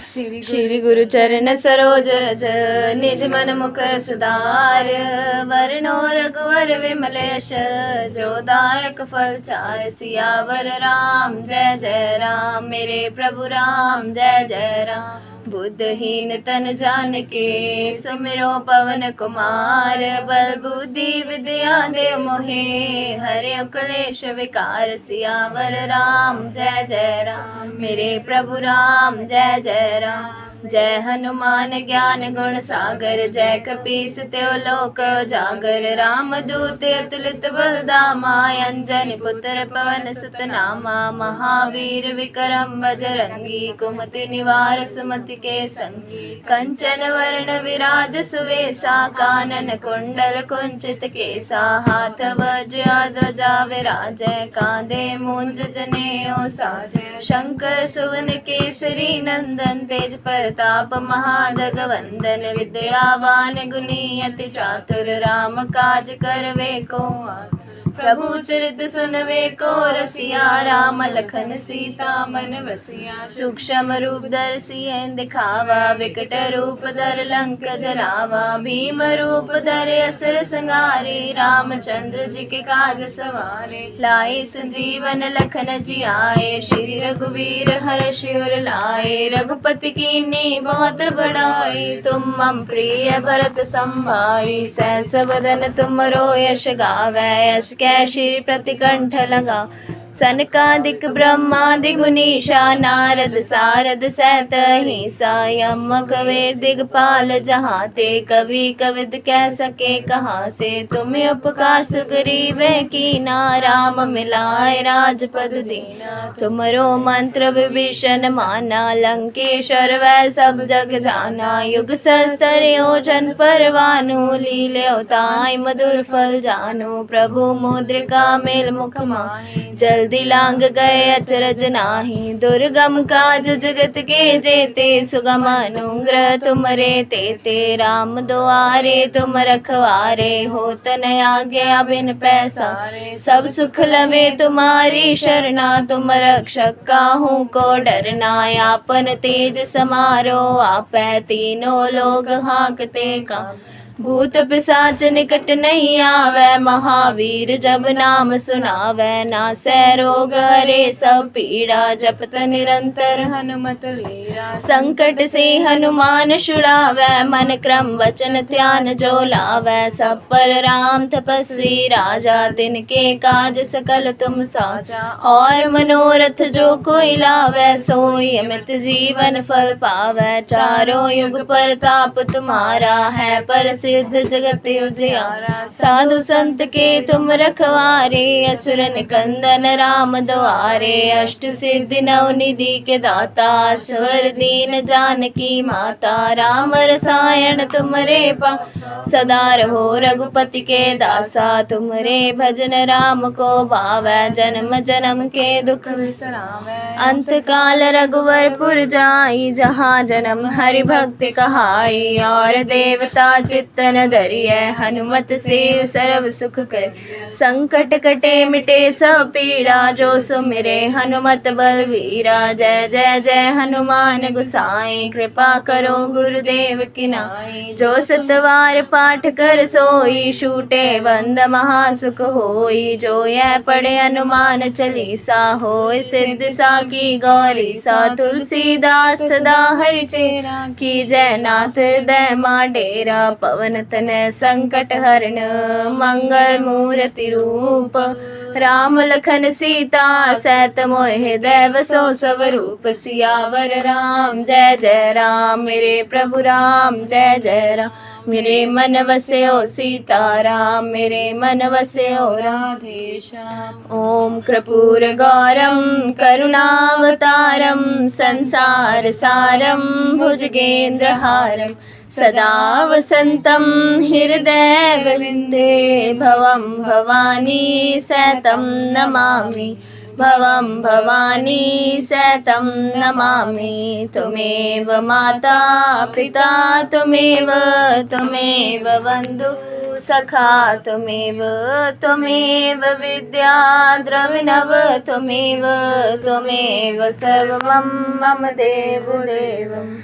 श्री गुरु चरण सरोज रज निज मन मुकर सुधार। वरनो रघुवर विमल यश जो दायक फल चार। सियावर राम जय जय राम मेरे प्रभु राम जय जय राम। बुद्धहीन तन जानिके सुमिरो पवन कुमार। बल बुद्धि विद्या देव मोहे हरे क्लेश विकार। सियावर राम जय जय राम मेरे प्रभु राम जय जय राम। जय हनुमान ज्ञान गुण सागर जय कपीस त्यो लोक जागर। राम दूत अतुलित बलधामा अंजनी पुत्र पवन सुत नामा। महावीर विक्रम बजरंगी कुमति निवार सुमति के संगी। कंचन वर्ण विराज सुवेसा कानन कुंडल कुंचित केसा। हाथ वज्र ध्वजा विराजय कांधे मूंज जनेऊ साजय। शंकर सुवन केसरी नंदन तेज प्रताप महाजगवंदन। विद्यावान गुणी अति चातुर राम काज करवे को आतुर। प्रभु चरित सुनवे को रसिया राम लखन सीता मन बसिया। सूक्ष्म रूप धर सियहि दिखावा विकट रूप धर लंक जरावा। भीम रूप धर असुर संहारे रामचंद्र जी के काज सवारे। लाए संजीवन लखन जियाए श्री रघुवीर हर्ष उर लाए। रघुपति कीन्ही बहुत बड़ाई तुम मम प्रिय भरत संभाई। सहस बदन तुमरो यश गावै यस कै श्री प्रतिकंठ लगाओ। सनकादिक ब्रह्मादि गुनीशा नारद सारद सहित अहिंसा। यम कबीर दिगपाल जहाँ ते कवि कविद कह सके कहाँ से। तुम्हें उपकार सुग्रीव कीना राम मिलाए राजपद दीना। तुमरो मंत्र विभीषण माना लंकेश्वर वै सब जग जाना। युग सहस्त्र योजन परवानु लीले अवताई मधुर फल जानु। प्रभु मुद्रिका मेल मुख माहि जल्दी लांग गए अचरज नाही। दुर्गम काज जगत के जेते सुगम अनुग्रह तुमरे तेते। राम दुआरे तुम रखवारे होत न आज्ञा बिन पैसारे। सब सुख लवे तुम्हारी शरणा तुम रक्षक काहू को डरना। आपन तेज समारो आपै तीनों लोग हाँकते काम। भूत पिशाच निकट नहीं आवे महावीर जब नाम सुनावे। नासै रोग हरे सब पीड़ा जपत निरंतर हनुमत लीरा। संकट से हनुमान छुड़ावे मन क्रम वचन ध्यान जो लावे। सब पर राम तपस्वी राजा तिनके काज सकल तुम साजा। और मनोरथ जो कोई लावे सोई अमित जीवन फल पावे। चारों युग परताप तुम्हारा है पर सिद्ध जगत उजियारा। साधु संत के तुम रखवारे असुर निकंदन राम द्वारे। अष्ट सिद्धि नवनिधि के दाता स्वर दीन जानकी माता। राम रसायन तुमरे पास सदा रहो रघुपति के दासा। तुमरे भजन राम को भावै जन्म जन्म के दुख बिसरावै। अंत काल रघुवरपुर जाई जहाँ जन्म हरि भक्ति कहाई। और देवता चित्तन धरियै हनुमत से सर्व सुख कर। संकट कटे मिटे सब पीड़ा जो सुमिरे हनुमत बलवीरा। जय जय जय हनुमान गोसाई कृपा करो गुरुदेव की नाई। जो सतवार पाठ कर सोई छूटे बंद महासुख होई। जो यह पढ़े हनुमान चालीसा होय सिद्ध साकी गौरी सा। तुलसीदास सदा हरि चेरा की जय नाथ हृदय मां डेरा। पवन तनय संकट हरण मंगल मूर्ति रूप। राम लखन सीता सहित मोहि हृदय सो सब रूप। सियावर राम जय जय राम मेरे प्रभु राम जय जय राम। मेरे मन बस्यो सीताराम मेरे मन बस्यो राधेश्याम। ओम कर्पूर गौरम करुणावतारम संसार सारम भुजगेंद्र हारम। सदा वसंतं हृदय वृंदे भवं भवानी सहितं नमामि। भवं भवानी सैतं नमामि। त्वमेव माता पिता त्वमेव बन्धु सखा त्वमेव विद्या द्रविणव त्वमेव सर्वं मम देवदेवम्।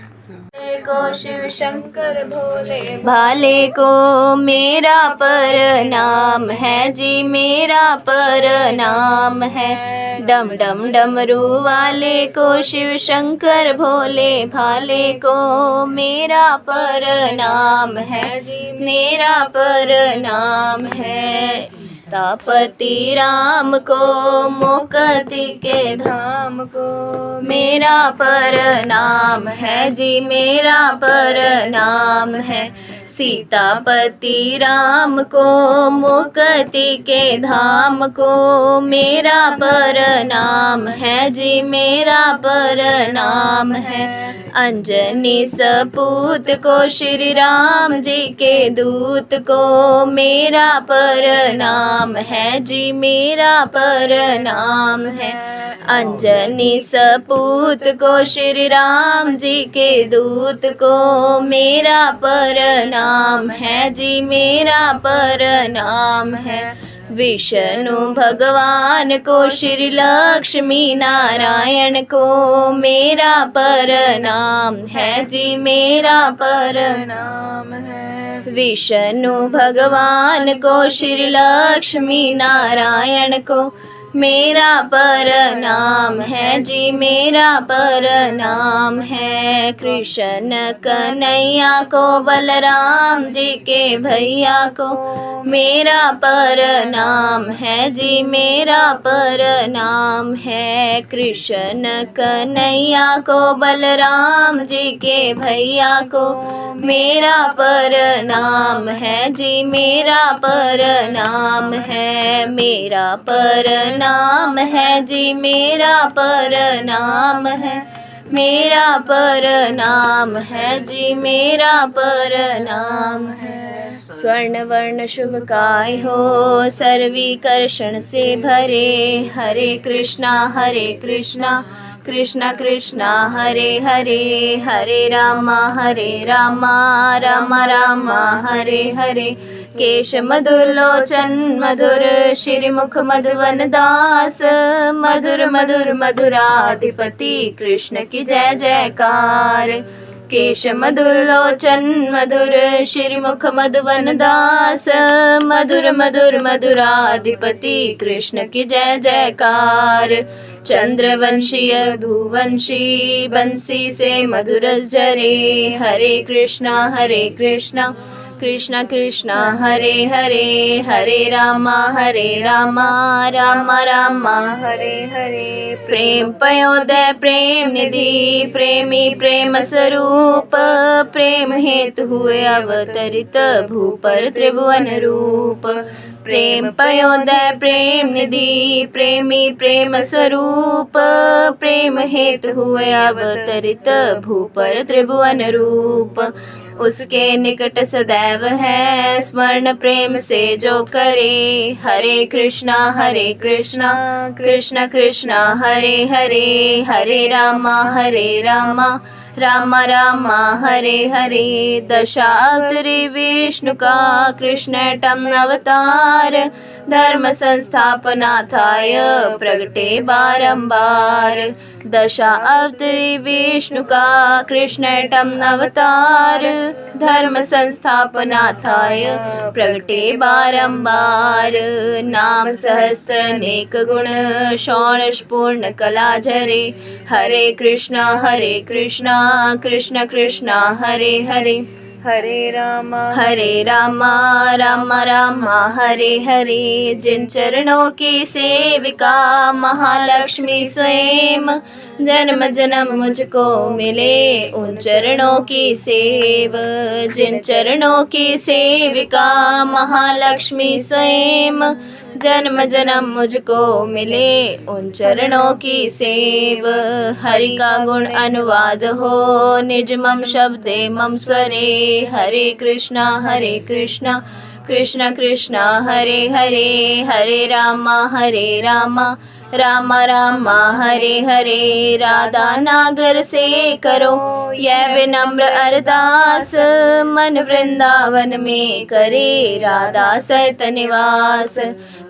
को शिव शंकर भोले भाले को मेरा पर नाम है जी, मेरा पर नाम है। डम डम डमरू वाले को शिव शंकर भोले भाले को मेरा पर नाम है जी, मेरा पर नाम है। सीतापति राम को मुक्ति के धाम को मेरा पर नाम है जी, मेरा पर नाम है। सीतापति राम को मुक्ति के धाम को मेरा पर नाम है जी, मेरा पर नाम है। अंजनी सपूत को श्री राम जी के दूत को मेरा पर नाम है जी, मेरा पर नाम है। अंजनी सपूत को श्री राम जी के दूत को मेरा पर नाम है जी, मेरा पर नाम है। विष्णु भगवान को श्री लक्ष्मी नारायण को मेरा पर नाम है जी, मेरा पर नाम है। विष्णु भगवान को श्री लक्ष्मी नारायण को मेरा पर नाम है जी, मेरा पर नाम है। कृष्ण कन्हैया को बलराम जी के भैया को मेरा पर नाम है जी, मेरा पर नाम है। कृष्ण कन्हैया को बलराम जी के भैया को मेरा पर नाम है जी, मेरा पर नाम है। मेरा पर नाम है जी, मेरा पर नाम है। मेरा पर नाम है जी, मेरा पर नाम है। स्वर्ण वर्ण शुभ काय हो सर्वीकर्षण से भरे। हरे कृष्णा कृष्णा कृष्णा हरे हरे, हरे रामा राम राम हरे हरे। केश मधुर लोचन मधुर श्रीमुख मधुवन दास, मधुर मधुर मधुराधिपति कृष्ण की जय जयकार। केश मधुर लोचन मधुर श्रीमुख मधुवन दास, मधुर मधुर मधुराधिपति कृष्ण की जय जयकार। चंद्रवंशी यदुवंशी बंसी से मधुर झरे। हरे कृष्णा कृष्णा कृष्णा हरे हरे, हरे रामा राम राम हरे हरे। प्रेम पयोदय प्रेम निधि प्रेमी प्रेम स्वरूप, प्रेम हेतु हुए अवतरित भूपर त्रिभुवन रूप। प्रेम पयोदय प्रेम निधि प्रेमी प्रेम स्वरूप, प्रेम हेतु हुए अवतरित भूपर त्रिभुवन रूप। उसके निकट सदैव है स्मरण प्रेम से जो करे। हरे कृष्णा कृष्ण कृष्णा हरे हरे, हरे रामा राम राम हरे हरे। दशावतारी विष्णु का कृष्णटम अवतार, धर्म संस्थापनार्थाय प्रगटे बारंबार। दशावतारी विष्णु का कृष्णटम अवतार, धर्म संस्थापनार्थाय प्रगटे बारंबार। नाम सहस्त्र अनेक गुण षोडश पूर्ण कला झरे। हरे कृष्णा कृष्ण कृष्णा हरे हरे, हरे रामा राम राम हरे हरे। जिन चरणों की सेविका महालक्ष्मी स्वयं, जन्म जन्म मुझको मिले उन चरणों की सेव। जिन चरणों की सेविका महालक्ष्मी स्वयं, जन्म जन्म मुझको मिले उन चरणों की सेव। हरि का गुण अनुवाद हो निज मम शब्दे मम स्वरे। हरे कृष्णा कृष्ण कृष्ण हरे हरे, हरे रामा रामा रामा हरे हरे। राधा नागर से करो यह विनम्र अरदास, मन वृंदावन में करे राधा सहित निवास।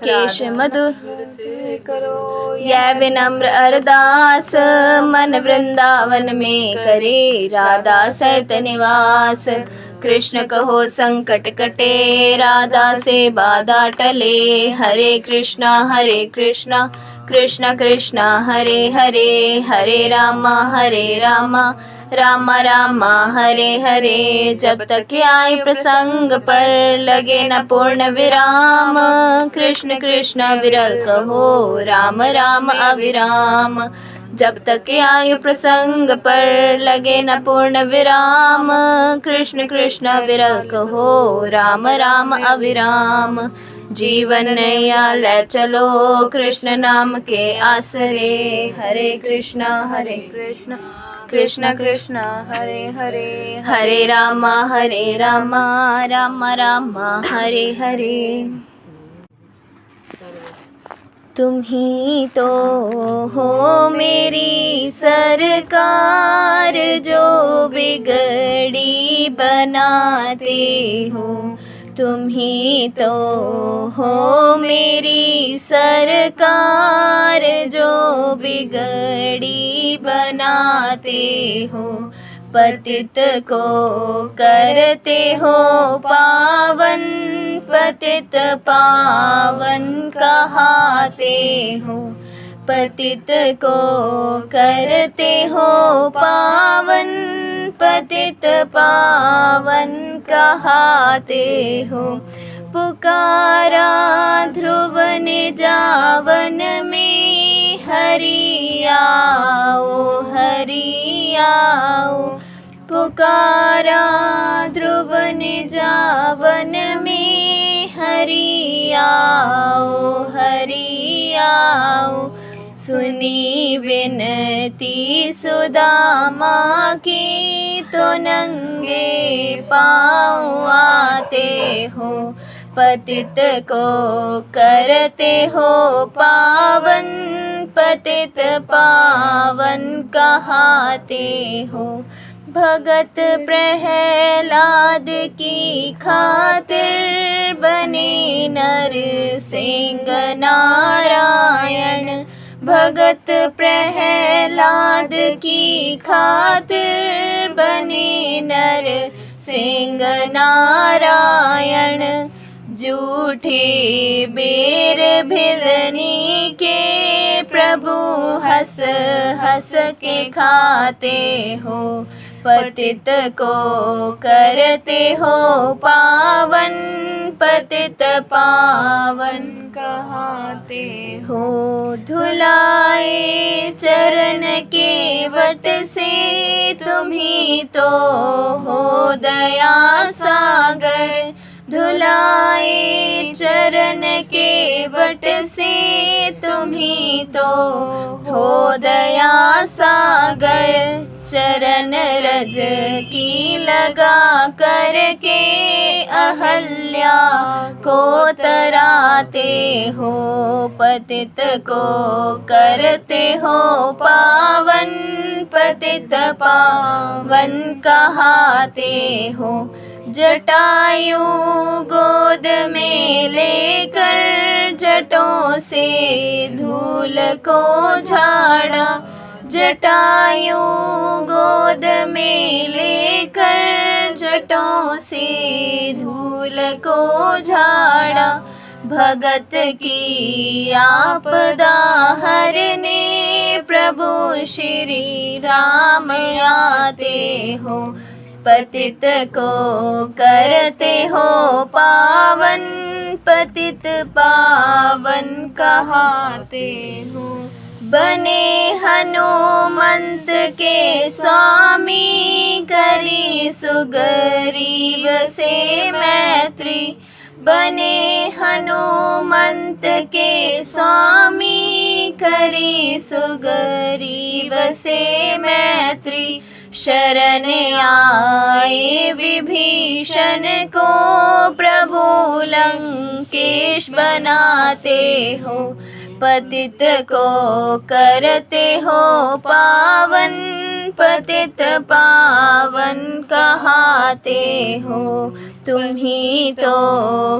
केश मधुर से करो यह विनम्र अरदास, मन वृंदावन में करे राधा सहित निवास। कृष्ण कहो संकट कटे, राधा से बाधा टले। हरे कृष्णा कृष्णा कृष्णा हरे हरे, हरे रामा रामा रामा हरे हरे। जब तक आए प्रसंग पर लगे न पूर्ण विराम, कृष्ण कृष्ण विरल कहो राम राम अविराम। जब तक आयु प्रसंग पर लगे न पूर्ण विराम, कृष्ण कृष्ण विरल कहो राम राम अविराम। जीवन नैया ले चलो कृष्ण नाम के आसरे। हरे कृष्णा कृष्ण कृष्ण हरे हरे, हरे रामा रामा रामा हरे हरे। तुम ही तो हो मेरी सरकार, जो बिगड़ी बनाते हो। तुम ही तो हो मेरी सरकार, जो बिगड़ी बनाते हो। पतित को करते हो पावन, पतित पावन कहाते हो। पतित को करते हो पावन, पतित पावन कहाते हो। पुकारा ध्रुव ने जावन में, हरि आओ हरि आओ। पुकारा ध्रुव ने जावन में, हरि आओ हरि आओ। सुनी विनती सुदामा की, तो नंगे पाँव आते हो। पतित को करते हो पावन, पतित पावन कहाते हो। भगत प्रहलाद की खातिर बने नरसिंह नारायण। भगत प्रहलाद की खातिर बने नरसिंह नारायण। झूठे बेर भिलनी के प्रभु हंस हंस के खाते हो। पतित को करते हो पावन, पतित पावन कहाते हो। धुलाए चरण के वट से, तुम्ही तो हो दया सागर। धुलाए चरण के वट से, तुम्ही तो हो दया सागर। चरण रज की लगा करके, अहल्या को तराते हो। पतित को करते हो पावन, पतित पावन कहाते हो। जटायु गोद में लेकर, जटों से धूल को झाड़ा। जटायु गोद में लेकर, जटों से धूल को झाड़ा। भगत की आपदा हरने, प्रभु श्री राम आते हो। पतित को करते हो पावन, पतित पावन कहाते हो। बने हनुमंत के स्वामी, करी सुग्रीव से मैत्री। बने हनुमंत के स्वामी, करी सुग्रीव से मैत्री। शरण आए विभीषण को, प्रभु लंकेश बनाते हो। पतित को करते हो पावन, पतित पावन कहाते हो। तुम ही तो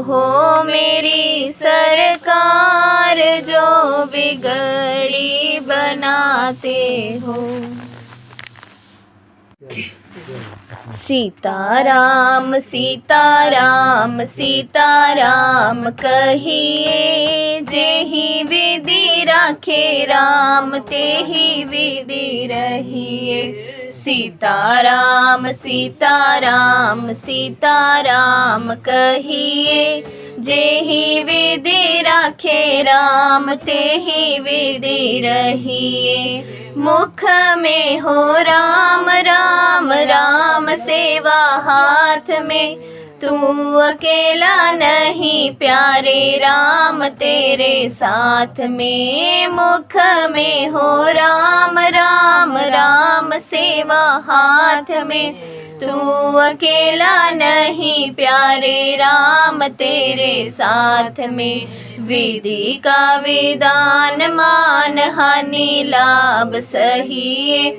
हो मेरी सरकार, जो बिगड़ी बनाते हो। सीताराम सीताराम सीताराम कहिए, जेहि विधि राखे राम तेहि विधि रहिए। सीताराम सीताराम सीताराम कहिए, जेहि विधि राखे राम तेहि विधि रहिए। मुख में हो राम राम राम सेवा हाथ में, तू अकेला नहीं प्यारे राम तेरे साथ में। मुख में हो राम राम राम सेवा हाथ में, तू अकेला नहीं प्यारे राम तेरे साथ में। विधि का विधान मान हानि लाभ सहिए,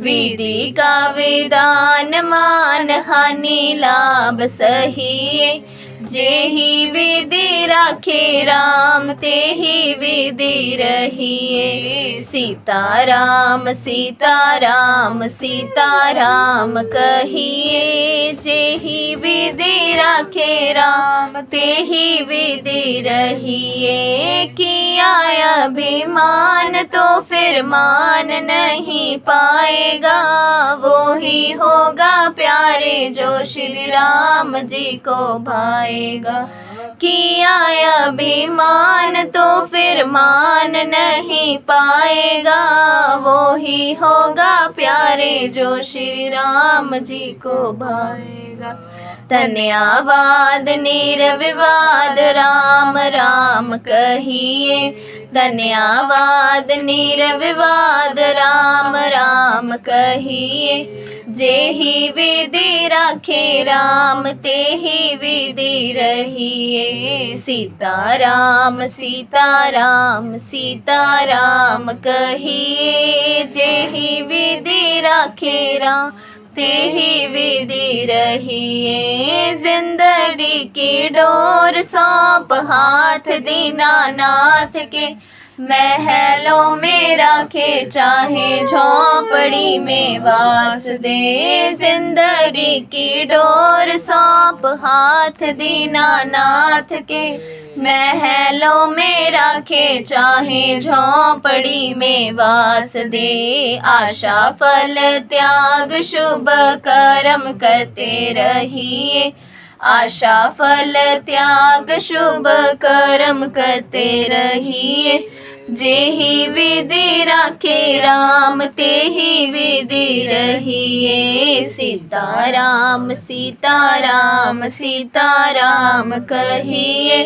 विधि का विधान मान हानि लाभ सहिए। जेहि विधि राखे राम तेहि विधि रहिए। सीताराम सीताराम सीताराम कहिए, जेहि विधि राखे राम तेहि विधि रहिए। किया अभिमान तो फिर मान नहीं पाएगा, वो ही होगा प्यारे जो श्री राम जी को भाएगा। किया अभिमान तो फिर मान नहीं पाएगा, वो ही होगा प्यारे जो श्री राम जी को भाएगा। धन्यवाद निर्विवाद राम राम कहिए, धन्यवाद निर्विवाद राम राम कहिए। जेहि विधि राखे राम तेहि विधि रहिए। सीताराम सीताराम सीताराम कहिए, जेहि विधि राखे राम तेहि विधि रहिए। जिंदगी की डोर सौंप हाथ दीनानाथ के, महलों में रखे चाहे झोपड़ी में वास दे। जिंदगी की डोर सौंप हाथ दीनानाथ के, महलों में रखे चाहे झोपड़ी में वास दे। आशा फल त्याग शुभ कर्म करते रहिए, आशा फल त्याग शुभ कर्म करते रहिए। जेहि विधि राखे राम तेहि विधि रहिए। सीताराम सीताराम सीताराम कहिए,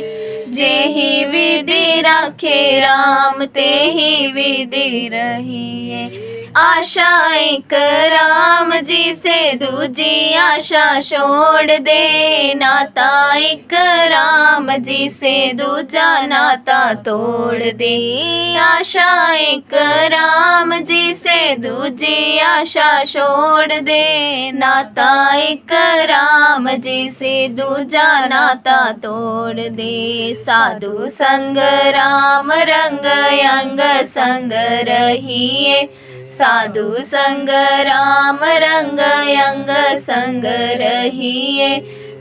जेहि विधि राखे राम तेहि विधि रहिए। आशा एक राम जी से दूजी आशा छोड़ दे, नाता एक राम जी से दूजा नाता तोड़ दे। आशा एक राम जी से दूजी आशा छोड़ दे, नाता एक राम जी से दूजा नाता तोड़ दे। साधु संग राम रंग अंग संग रहिए, साधु संग राम रंग अंग संग रहिए।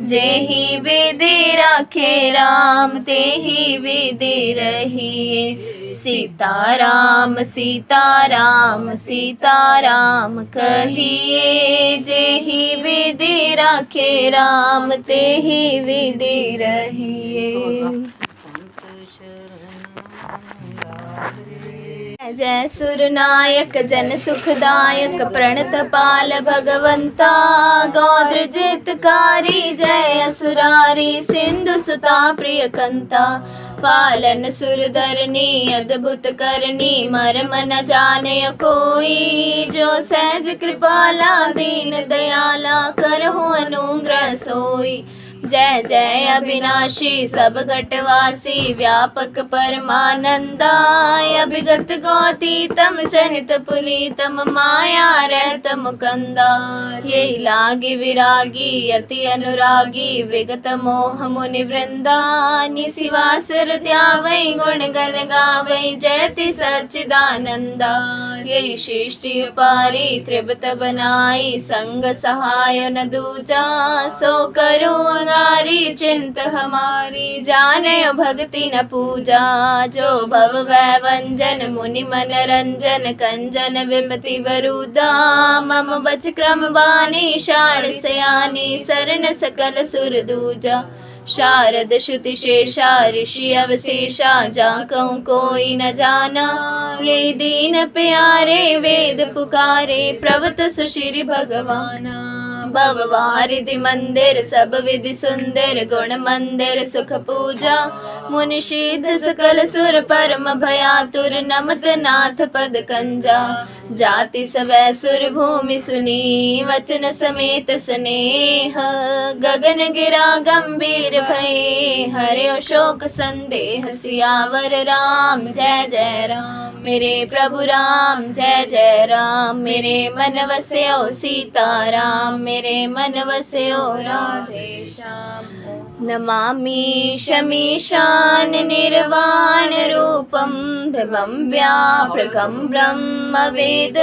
जेहि विधि राखे राम तेहि विधि रहिए। सीताराम सीताराम सीताराम कहिए, जेहि विधि राखे राम तेहि विधि रहिए। जय सुरनायक जन सुखदायक प्रणत पाल भगवंता, गौद्र जितकारी जय असुरारी सिंधु सुता प्रिय कंता। पालन सुरधरनी अद्भुत करनी मर्म न जाने कोई, जो सहज कृपाला दीन दयाला करहु अनुग्रह सोई। जय जय अविनाशी सब घटवासी व्यापक परमानंदाय अभिगत गौतीतम चनित पुनीतम माया रहत मुकंदा यही लागी विरागी अति अनुरागी विगत मोह मुनि वृंदा निशिवासर त्यावै गुण गण गावै जयति सच्चिदानंदा यही सृष्टि पारी त्रिभुत बनाई संग सहाय न दूजा सो करो अंगारी चिंत हमारी जाने भक्ति न पूजा जो भव वैवंजन मुनि मन रंजन कंजन विमति वरुदा मम बच क्रम बानी शाण सयानी सरन सकल सुर दूजा शारद श्रुति शेषा ऋषि अवशेषा जा कहूँ कोई न जाना ये दीन प्यारे वेद पुकारे प्रवत सुश्री भगवाना भव वारिधि मंदिर सब विधि सुंदर गुण मंदिर सुख पूजा मुनि सिद्ध सकल सुर परम भयातुर नमत नाथ पद कंजा जाति सवै सुर भूमि सुनी वचन समेत स्नेह गगन गिरा गंभीर भये हरे शोक संदेह सियावर राम जय जय राम मेरे प्रभु राम जय जय राम मेरे मन वस्यो सीता राम मेरे मन वस्यो राधे श्याम नमामि शमीशान निर्वाण रूपम भवं व्यापृकं ब्रह्म वेद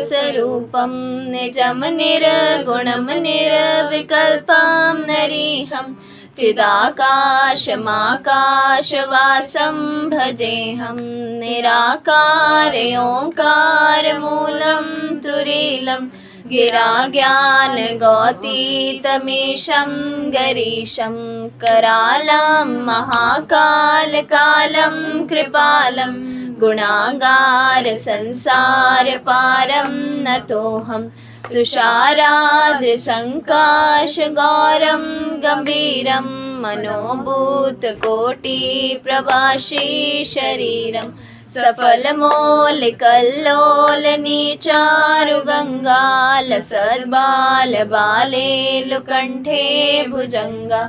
स्वरूपम निजम निर्गुणम निर्विकल्पं नरीहं चिदाकाशमाकाशवासं भजेऽहं निराकार ओंकार मूलं तुरीलं गिरा ज्ञान गौतीतमीशं गरीशं करालं महाकाल कालं कृपालं गुणागार संसार पारं नतोऽहं तुषाराद्र संकाश गौरम गंभीरम मनोभूत कोटि प्रभाषी शरीरम सफल मोल कल्लोल नीचारु गंगा सद्बाल बाले लुकंठे भुजंगा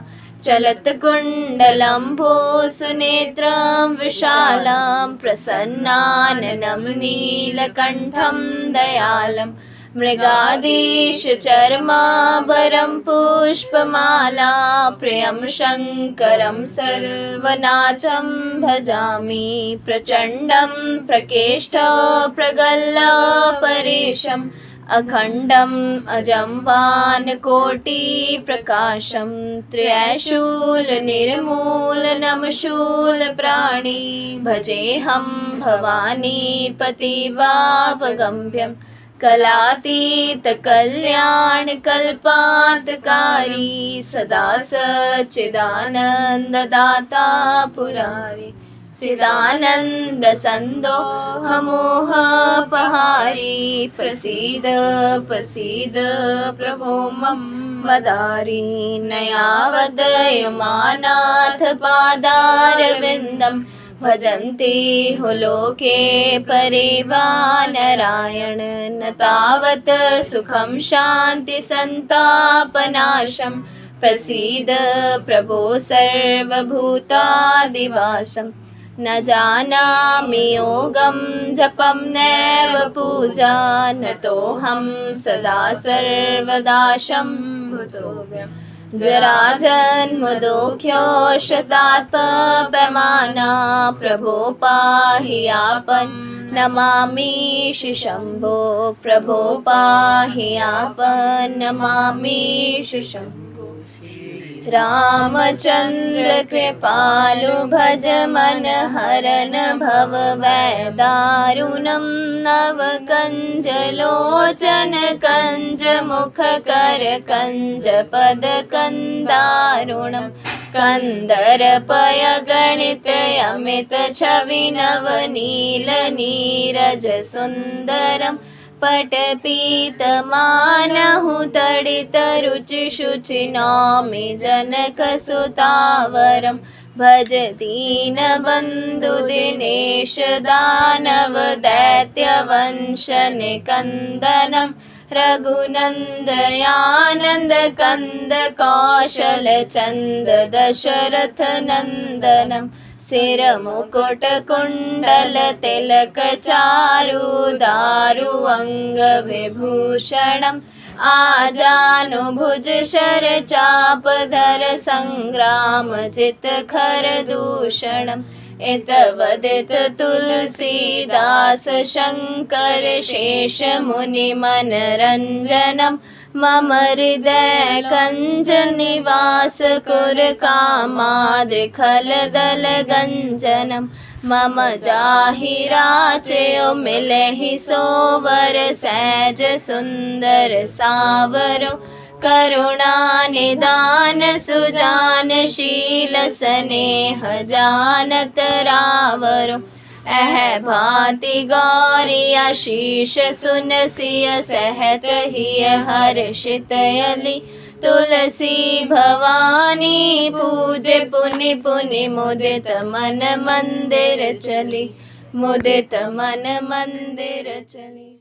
चलत कुंडलंभो सुनेत्रं विशालं प्रसन्नाननं नीलकंठं दयालं मृगाधीश चर्माभरं पुष्पमाला प्रियं शङ्करं सर्वनाथं भजामि प्रचण्डं प्रकेष्टौ प्रगल्लपरेशम् अखण्डम् अजं वानकोटिप्रकाशं त्र्यशूलनिर्मूलनं शूलप्राणी भजेऽहं भवानीपतिभावगम्भ्यं कलातीत कल्याण कल्पान्तकारी सदा सच्चिदानन्ददाता पुरारी चिदानंद संदोहमोह पहारी प्रसीद प्रसीद प्रभो मम मदारी नयावदयमानाथ पादारविन्दं भजन्ति हो लोके परिवानरायण न तावत् सुखं शान्ति सन्तापनाशं प्रसीद प्रभो सर्वभूतादिवासम् न जानामि योगं जपं नैव पूजा न तोऽहं सदा सर्वदा शम्भुतोऽव्यम् जराजन्मदुःख्यो शतात्मपमाना प्रभो पाहि आपन् नमामि शम्भो प्रभो पाहि आपन् नमामि शम्भो रामचंद्र कृपालु भज मन हरन भव वैदारुणं नव कंज लोचन कंज मुख कर कंज पद कंदारुणं कंदर पय गणित अमित छवि नव नील नीरज सुंदरम पटपीत मानहु तडित रुचि शुचि नौमि जनक सुतावरम भज दीन बंधु दिनेश दानव दैत्य वंश निकंदनम रघुनन्दयानन्द कन्द कौशल चन्द दशरथ नन्दनं सिरमुकुट कुण्डल तिलक चारु दारु अङ्गविभूषणम् आजानुभुज शर चापधर संग्राम जित खर दूषणम् इतवदित तुलसीदास शङ्कर शेष मुनि मनरञ्जनम् मम हृदय कञ्ज निवास कुर कामाद्रिखलदल गञ्जनम् मम जाहि राचयो मिलहि सोवर सहज सुंदर सावरो करुणा निदान सुजान शील स्नेह जानत रावरो अह भांति गौरी आशीष सुन सिय सहत हिय हर्षित यलि तुलसी भवानी पूज्य पुनि पुनि मुदित मन मंदिर चली मुदित मन मंदिर चली।